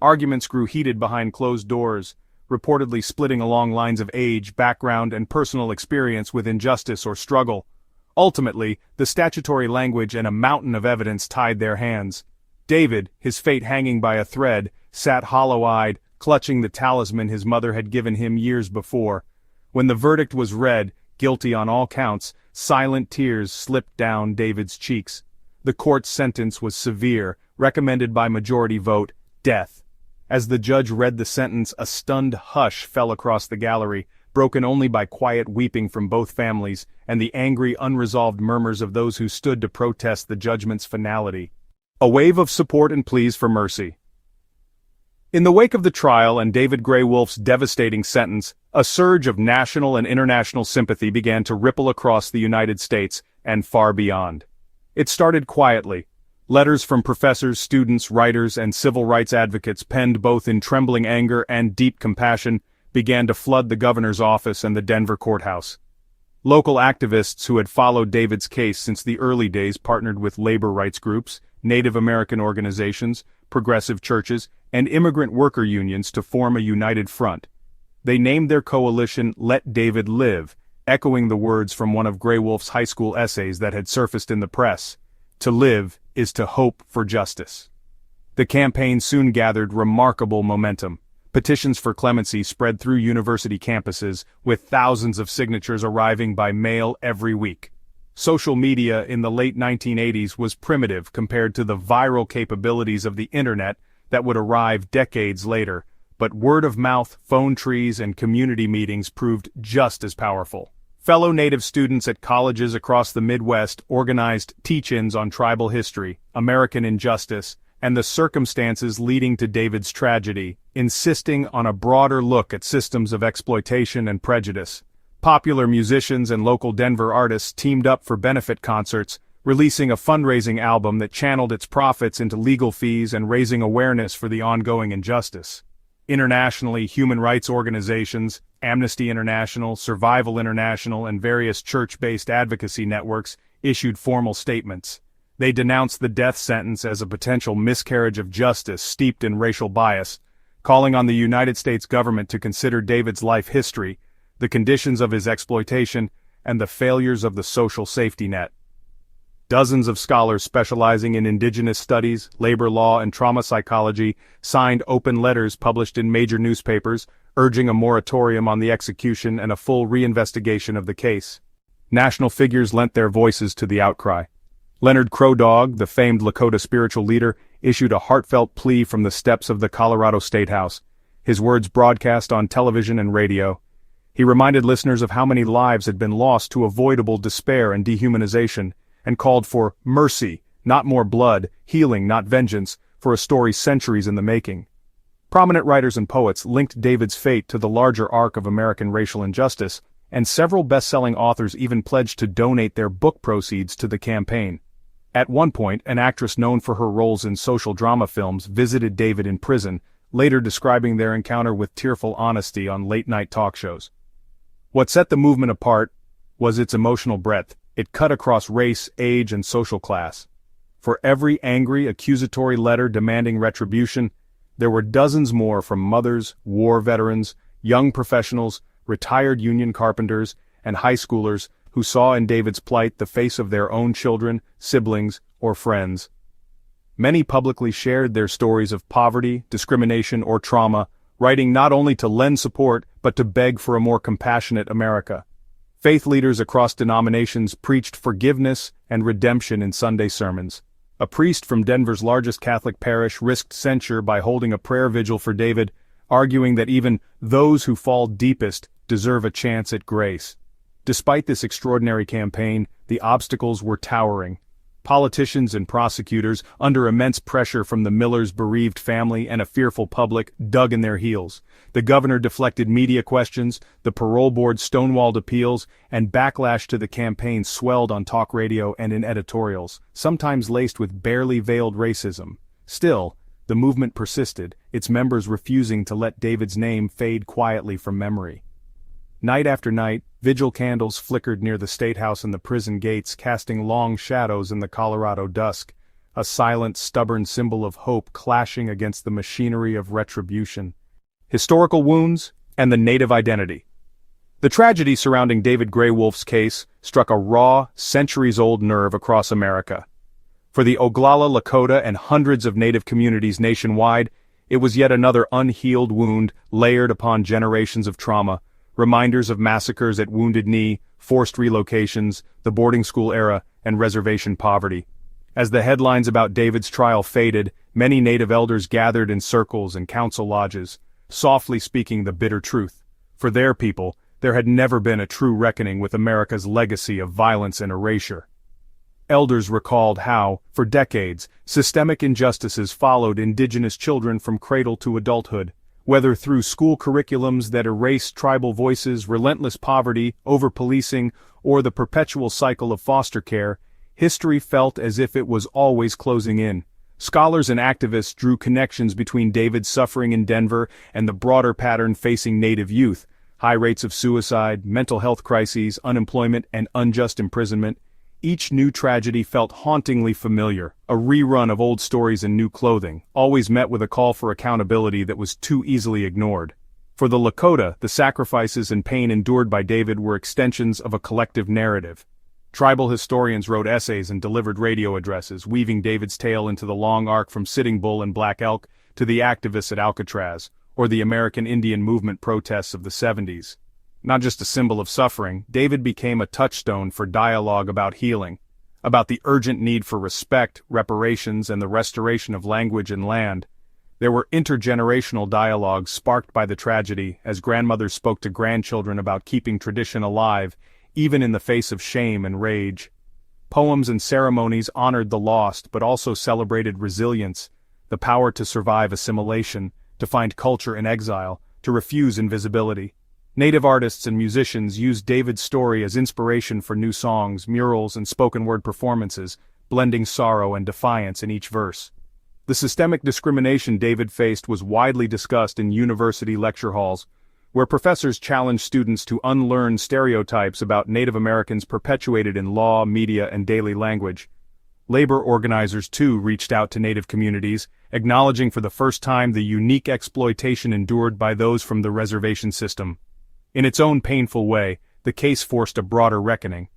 Arguments grew heated behind closed doors, reportedly splitting along lines of age, background, and personal experience with injustice or struggle. Ultimately, the statutory language and a mountain of evidence tied their hands. David, his fate hanging by a thread, sat hollow-eyed, clutching the talisman his mother had given him years before. When the verdict was read, guilty on all counts, silent tears slipped down David's cheeks. The court's sentence was severe, recommended by majority vote, death. As the judge read the sentence, a stunned hush fell across the gallery, broken only by quiet weeping from both families and the angry, unresolved murmurs of those who stood to protest the judgment's finality. A wave of support and pleas for mercy. In the wake of the trial and David Gray Wolf's devastating sentence, a surge of national and international sympathy began to ripple across the United States and far beyond. It started quietly. Letters from professors, students, writers, and civil rights advocates penned both in trembling anger and deep compassion began to flood the governor's office and the Denver courthouse. Local activists who had followed David's case since the early days partnered with labor rights groups, Native American organizations, progressive churches, and immigrant worker unions to form a united front. They named their coalition Let David Live, echoing the words from one of Gray Wolf's high school essays that had surfaced in the press: "To live is to hope for justice." The campaign soon gathered remarkable momentum. Petitions for clemency spread through university campuses, with thousands of signatures arriving by mail every week. Social media in the late 1980s was primitive compared to the viral capabilities of the internet that would arrive decades later, but word of mouth, phone trees, and community meetings proved just as powerful. Fellow Native students at colleges across the Midwest organized teach-ins on tribal history, American injustice, and the circumstances leading to David's tragedy, insisting on a broader look at systems of exploitation and prejudice. Popular musicians and local Denver artists teamed up for benefit concerts, releasing a fundraising album that channeled its profits into legal fees and raising awareness for the ongoing injustice. Internationally, human rights organizations, Amnesty International, Survival International, and various church-based advocacy networks issued formal statements. They denounced the death sentence as a potential miscarriage of justice steeped in racial bias, calling on the United States government to consider David's life history, the conditions of his exploitation, and the failures of the social safety net. Dozens of scholars specializing in indigenous studies, labor law, and trauma psychology signed open letters published in major newspapers, urging a moratorium on the execution and a full reinvestigation of the case. National figures lent their voices to the outcry. Leonard Crow Dog, the famed Lakota spiritual leader, issued a heartfelt plea from the steps of the Colorado State House, his words broadcast on television and radio. He reminded listeners of how many lives had been lost to avoidable despair and dehumanization, and called for mercy, not more blood, healing, not vengeance, for a story centuries in the making. Prominent writers and poets linked David's fate to the larger arc of American racial injustice, and several best-selling authors even pledged to donate their book proceeds to the campaign. At one point, an actress known for her roles in social drama films visited David in prison, later describing their encounter with tearful honesty on late-night talk shows. What set the movement apart was its emotional breadth. It cut across race, age, and social class. For every angry, accusatory letter demanding retribution, there were dozens more from mothers, war veterans, young professionals, retired union carpenters, and high schoolers who saw in David's plight the face of their own children, siblings, or friends. Many publicly shared their stories of poverty, discrimination, or trauma, writing not only to lend support but to beg for a more compassionate America. Faith leaders across denominations preached forgiveness and redemption in Sunday sermons. A priest from Denver's largest Catholic parish risked censure by holding a prayer vigil for David, arguing that even those who fall deepest deserve a chance at grace. Despite this extraordinary campaign, the obstacles were towering. Politicians and prosecutors, under immense pressure from the Millers' bereaved family and a fearful public, dug in their heels. The governor deflected media questions, the parole board stonewalled appeals, and backlash to the campaign swelled on talk radio and in editorials, sometimes laced with barely veiled racism. Still, the movement persisted, its members refusing to let David's name fade quietly from memory. Night after night, vigil candles flickered near the State House and the prison gates, casting long shadows in the Colorado dusk, a silent, stubborn symbol of hope clashing against the machinery of retribution. Historical wounds and the Native identity. The tragedy surrounding David Gray Wolf's case struck a raw, centuries-old nerve across America. For the Oglala Lakota and hundreds of Native communities nationwide, it was yet another unhealed wound layered upon generations of trauma, reminders of massacres at Wounded Knee, forced relocations, the boarding school era, and reservation poverty. As the headlines about David's trial faded, many Native elders gathered in circles and council lodges, softly speaking the bitter truth. For their people, there had never been a true reckoning with America's legacy of violence and erasure. Elders recalled how, for decades, systemic injustices followed indigenous children from cradle to adulthood, whether through school curriculums that erased tribal voices, relentless poverty, over-policing, or the perpetual cycle of foster care. History felt as if it was always closing in. Scholars and activists drew connections between David's suffering in Denver and the broader pattern facing Native youth: high rates of suicide, mental health crises, unemployment, and unjust imprisonment. Each new tragedy felt hauntingly familiar, a rerun of old stories in new clothing, always met with a call for accountability that was too easily ignored. For the Lakota, the sacrifices and pain endured by David were extensions of a collective narrative. Tribal historians wrote essays and delivered radio addresses, weaving David's tale into the long arc from Sitting Bull and Black Elk to the activists at Alcatraz, or the American Indian Movement protests of the 70s. Not just a symbol of suffering, David became a touchstone for dialogue about healing, about the urgent need for respect, reparations, and the restoration of language and land. There were intergenerational dialogues sparked by the tragedy, as grandmothers spoke to grandchildren about keeping tradition alive, even in the face of shame and rage. Poems and ceremonies honored the lost but also celebrated resilience, the power to survive assimilation, to find culture in exile, to refuse invisibility. Native artists and musicians used David's story as inspiration for new songs, murals, and spoken-word performances, blending sorrow and defiance in each verse. The systemic discrimination David faced was widely discussed in university lecture halls, where professors challenged students to unlearn stereotypes about Native Americans perpetuated in law, media, and daily language. Labor organizers too reached out to Native communities, acknowledging for the first time the unique exploitation endured by those from the reservation system. In its own painful way, the case forced a broader reckoning.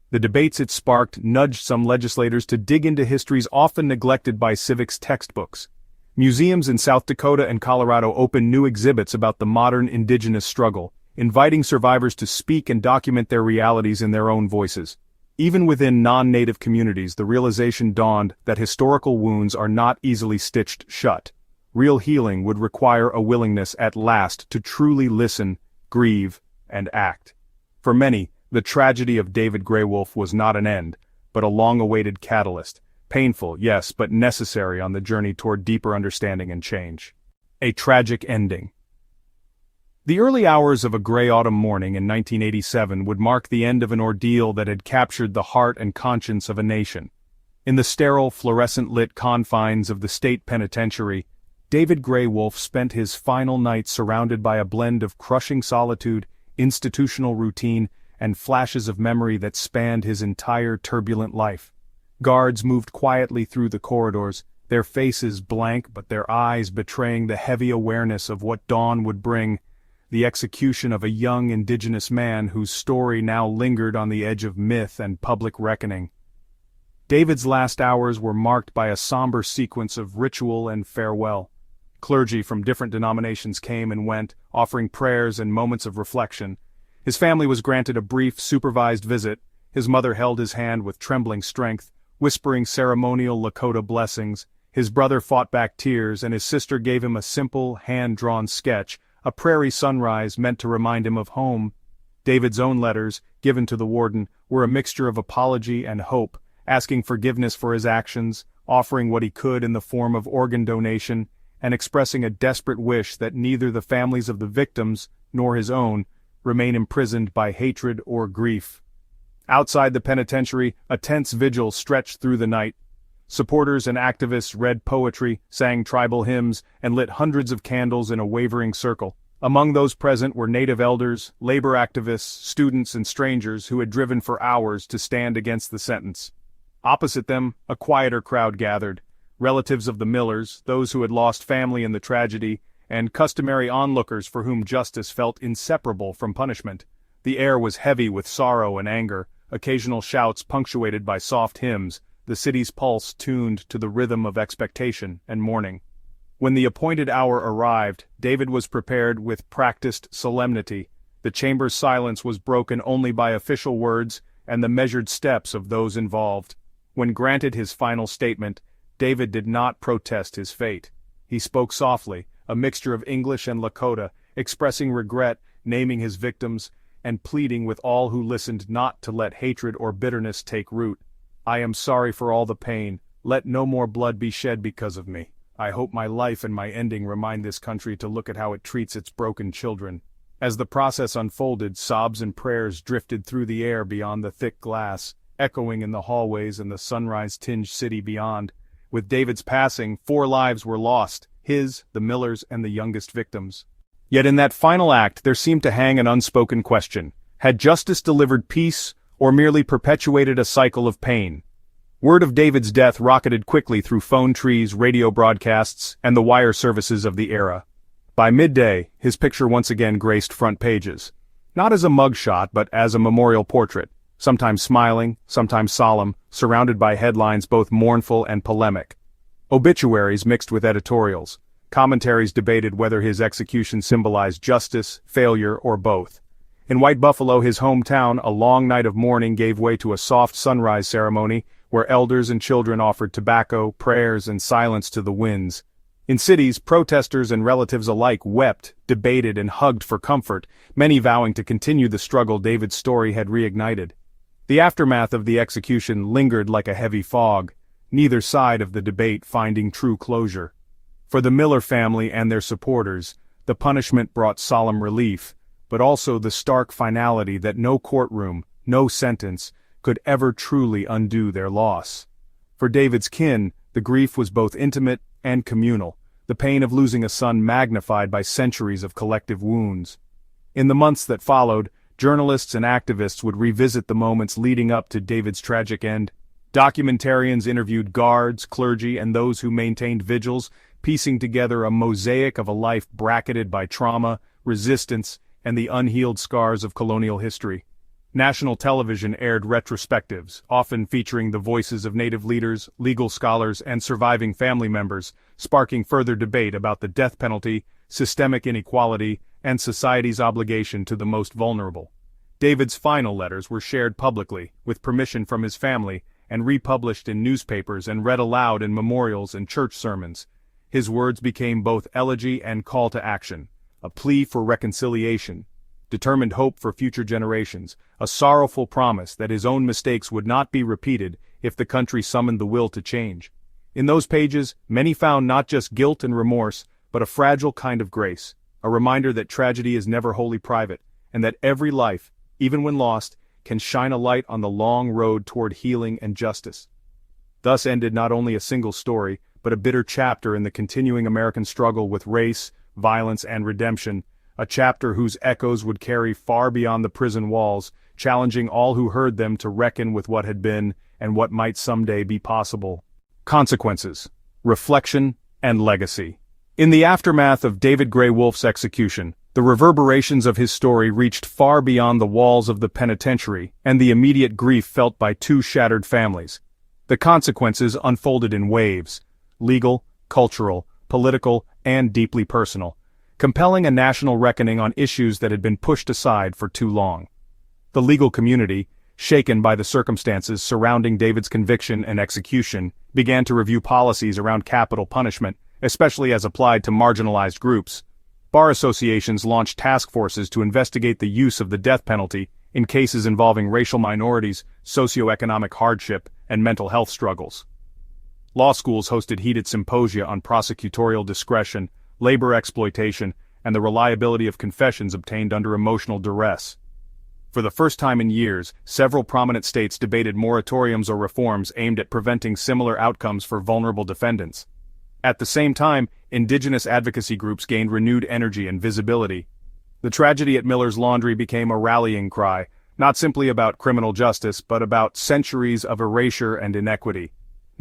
The debates it sparked nudged some legislators to dig into histories often neglected by civics textbooks. Museums in South Dakota and Colorado opened new exhibits about the modern indigenous struggle, inviting survivors to speak and document their realities in their own voices. Even within non-Native communities, the realization dawned that historical wounds are not easily stitched shut. Real healing would require a willingness at last to truly listen, grieve, and act. For many, the tragedy of David Gray Wolf was not an end, but a long-awaited catalyst. Painful, yes, but necessary on the journey toward deeper understanding and change. A tragic ending. The early hours of a gray autumn morning in 1987 would mark the end of an ordeal that had captured the heart and conscience of a nation. In the sterile, fluorescent-lit confines of the state penitentiary, David Gray Wolf spent his final night surrounded by a blend of crushing solitude, institutional routine, and flashes of memory that spanned his entire turbulent life. Guards moved quietly through the corridors, their faces blank but their eyes betraying the heavy awareness of what dawn would bring: the execution of a young indigenous man whose story now lingered on the edge of myth and public reckoning. David's last hours were marked by a somber sequence of ritual and farewell. Clergy from different denominations came and went, offering prayers and moments of reflection. His family was granted a brief, supervised visit. His mother held his hand with trembling strength, whispering ceremonial Lakota blessings. His brother fought back tears, and his sister gave him a simple, hand-drawn sketch, a prairie sunrise meant to remind him of home. David's own letters, given to the warden, were a mixture of apology and hope, asking forgiveness for his actions, offering what he could in the form of organ donation, and expressing a desperate wish that neither the families of the victims, nor his own, remain imprisoned by hatred or grief. Outside the penitentiary, a tense vigil stretched through the night. Supporters and activists read poetry, sang tribal hymns, and lit hundreds of candles in a wavering circle. Among those present were Native elders, labor activists, students, and strangers who had driven for hours to stand against the sentence. Opposite them, a quieter crowd gathered. Relatives of the Millers, those who had lost family in the tragedy, and customary onlookers for whom justice felt inseparable from punishment. The air was heavy with sorrow and anger, occasional shouts punctuated by soft hymns, the city's pulse tuned to the rhythm of expectation and mourning. When the appointed hour arrived, David was prepared with practiced solemnity. The chamber's silence was broken only by official words and the measured steps of those involved. When granted his final statement, David did not protest his fate. He spoke softly, a mixture of English and Lakota, expressing regret, naming his victims, and pleading with all who listened not to let hatred or bitterness take root. I am sorry for all the pain. Let no more blood be shed because of me. I hope my life and my ending remind this country to look at how it treats its broken children. As the process unfolded, sobs and prayers drifted through the air beyond the thick glass, echoing in the hallways and the sunrise-tinged city beyond. With David's passing, 4 lives were lost, his, the Millers, and the youngest victims. Yet in that final act there seemed to hang an unspoken question. Had justice delivered peace, or merely perpetuated a cycle of pain? Word of David's death rocketed quickly through phone trees, radio broadcasts, and the wire services of the era. By midday, his picture once again graced front pages. Not as a mugshot, but as a memorial portrait, sometimes smiling, sometimes solemn, surrounded by headlines both mournful and polemic. Obituaries mixed with editorials. Commentaries debated whether his execution symbolized justice, failure, or both. In White Buffalo, his hometown, a long night of mourning gave way to a soft sunrise ceremony where elders and children offered tobacco, prayers, and silence to the winds. In cities, protesters and relatives alike wept, debated, and hugged for comfort, many vowing to continue the struggle David's story had reignited. The aftermath of the execution lingered like a heavy fog, neither side of the debate finding true closure. For the Miller family and their supporters, the punishment brought solemn relief, but also the stark finality that no courtroom, no sentence, could ever truly undo their loss. For David's kin, the grief was both intimate and communal, the pain of losing a son magnified by centuries of collective wounds. In the months that followed, journalists and activists would revisit the moments leading up to David's tragic end. Documentarians interviewed guards, clergy, and those who maintained vigils, piecing together a mosaic of a life bracketed by trauma, resistance, and the unhealed scars of colonial history. National television aired retrospectives, often featuring the voices of Native leaders, legal scholars, and surviving family members, sparking further debate about the death penalty, systemic inequality, and society's obligation to the most vulnerable. David's final letters were shared publicly, with permission from his family, and republished in newspapers and read aloud in memorials and church sermons. His words became both elegy and call to action, a plea for reconciliation, determined hope for future generations, a sorrowful promise that his own mistakes would not be repeated if the country summoned the will to change. In those pages, many found not just guilt and remorse, but a fragile kind of grace, a reminder that tragedy is never wholly private, and that every life, even when lost, can shine a light on the long road toward healing and justice. Thus ended not only a single story, but a bitter chapter in the continuing American struggle with race, violence, and redemption, a chapter whose echoes would carry far beyond the prison walls, challenging all who heard them to reckon with what had been and what might someday be possible. Consequences, reflection, and legacy. In the aftermath of David Gray Wolf's execution, the reverberations of his story reached far beyond the walls of the penitentiary and the immediate grief felt by 2 shattered families. The consequences unfolded in waves, legal, cultural, political, and deeply personal, compelling a national reckoning on issues that had been pushed aside for too long. The legal community, shaken by the circumstances surrounding David's conviction and execution, began to review policies around capital punishment, especially as applied to marginalized groups. Bar associations launched task forces to investigate the use of the death penalty in cases involving racial minorities, socioeconomic hardship, and mental health struggles. Law schools hosted heated symposia on prosecutorial discretion, labor exploitation, and the reliability of confessions obtained under emotional duress. For the first time in years, several prominent states debated moratoriums or reforms aimed at preventing similar outcomes for vulnerable defendants. At the same time, indigenous advocacy groups gained renewed energy and visibility. The tragedy at Miller's Laundry became a rallying cry, not simply about criminal justice, but about centuries of erasure and inequity.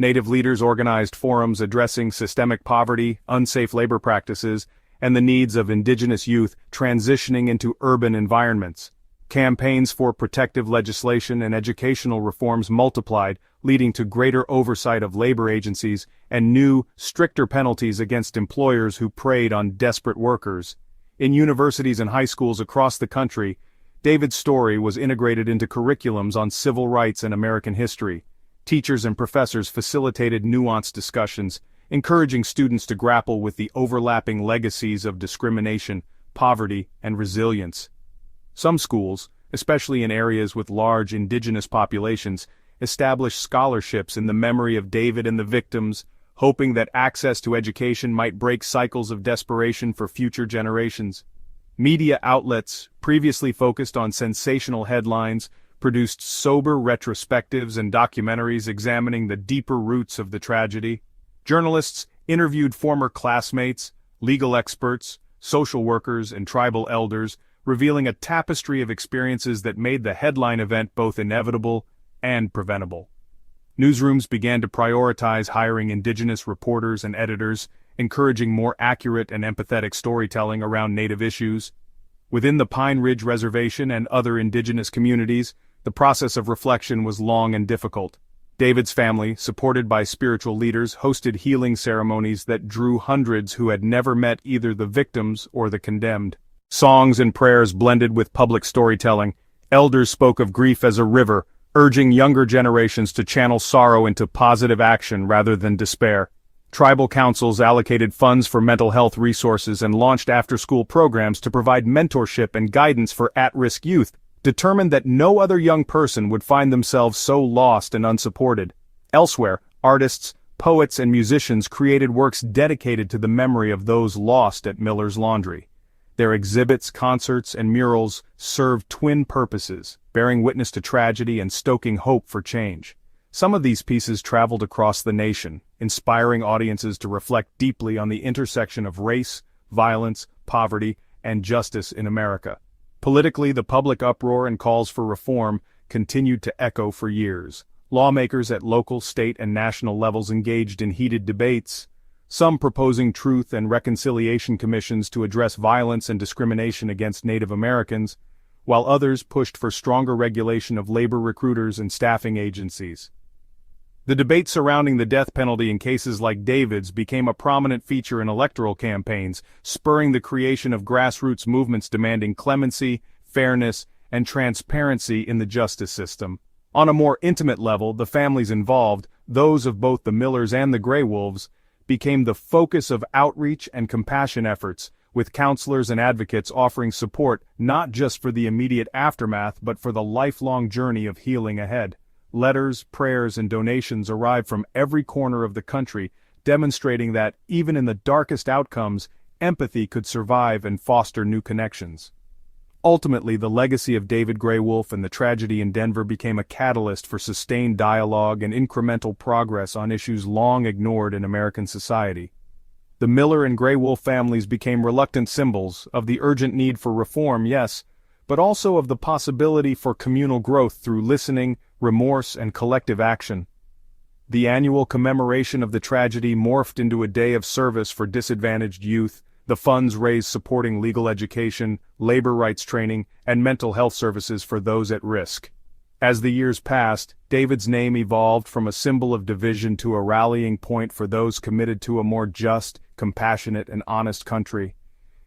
Native leaders organized forums addressing systemic poverty, unsafe labor practices, and the needs of indigenous youth transitioning into urban environments. Campaigns for protective legislation and educational reforms multiplied, leading to greater oversight of labor agencies and new, stricter penalties against employers who preyed on desperate workers. In universities and high schools across the country, David's story was integrated into curriculums on civil rights and American history. Teachers and professors facilitated nuanced discussions, encouraging students to grapple with the overlapping legacies of discrimination, poverty, and resilience. Some schools, especially in areas with large indigenous populations, established scholarships in the memory of David and the victims, hoping that access to education might break cycles of desperation for future generations. Media outlets, previously focused on sensational headlines, produced sober retrospectives and documentaries examining the deeper roots of the tragedy. Journalists interviewed former classmates, legal experts, social workers, and tribal elders, revealing a tapestry of experiences that made the headline event both inevitable and preventable. Newsrooms began to prioritize hiring indigenous reporters and editors, encouraging more accurate and empathetic storytelling around Native issues. Within the Pine Ridge Reservation and other indigenous communities, the process of reflection was long and difficult. David's family, supported by spiritual leaders, hosted healing ceremonies that drew hundreds who had never met either the victims or the condemned. Songs and prayers blended with public storytelling. Elders spoke of grief as a river, urging younger generations to channel sorrow into positive action rather than despair. Tribal councils allocated funds for mental health resources and launched after-school programs to provide mentorship and guidance for at-risk youth, determined that no other young person would find themselves so lost and unsupported. Elsewhere, artists, poets, and musicians created works dedicated to the memory of those lost at Miller's Laundry. Their exhibits, concerts, and murals served twin purposes, bearing witness to tragedy and stoking hope for change. Some of these pieces traveled across the nation, inspiring audiences to reflect deeply on the intersection of race, violence, poverty, and justice in America. Politically, the public uproar and calls for reform continued to echo for years. Lawmakers at local, state, and national levels engaged in heated debates, some proposing truth and reconciliation commissions to address violence and discrimination against Native Americans, while others pushed for stronger regulation of labor recruiters and staffing agencies. The debate surrounding the death penalty in cases like David's became a prominent feature in electoral campaigns, spurring the creation of grassroots movements demanding clemency, fairness, and transparency in the justice system. On a more intimate level, the families involved, those of both the Millers and the Gray Wolves, became the focus of outreach and compassion efforts, with counselors and advocates offering support not just for the immediate aftermath but for the lifelong journey of healing ahead. Letters, prayers, and donations arrived from every corner of the country, demonstrating that, even in the darkest outcomes, empathy could survive and foster new connections. Ultimately, the legacy of David Gray Wolf and the tragedy in Denver became a catalyst for sustained dialogue and incremental progress on issues long ignored in American society. The Miller and Gray Wolf families became reluctant symbols of the urgent need for reform, yes, but also of the possibility for communal growth through listening, remorse, and collective action. The annual commemoration of the tragedy morphed into a day of service for disadvantaged youth, the funds raised supporting legal education, labor rights training, and mental health services for those at risk. As the years passed, David's name evolved from a symbol of division to a rallying point for those committed to a more just, compassionate, and honest country.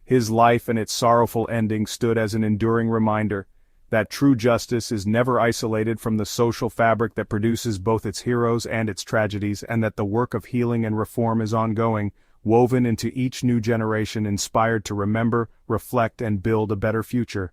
His life and its sorrowful ending stood as an enduring reminder that true justice is never isolated from the social fabric that produces both its heroes and its tragedies, and that the work of healing and reform is ongoing, woven into each new generation inspired to remember, reflect, and build a better future.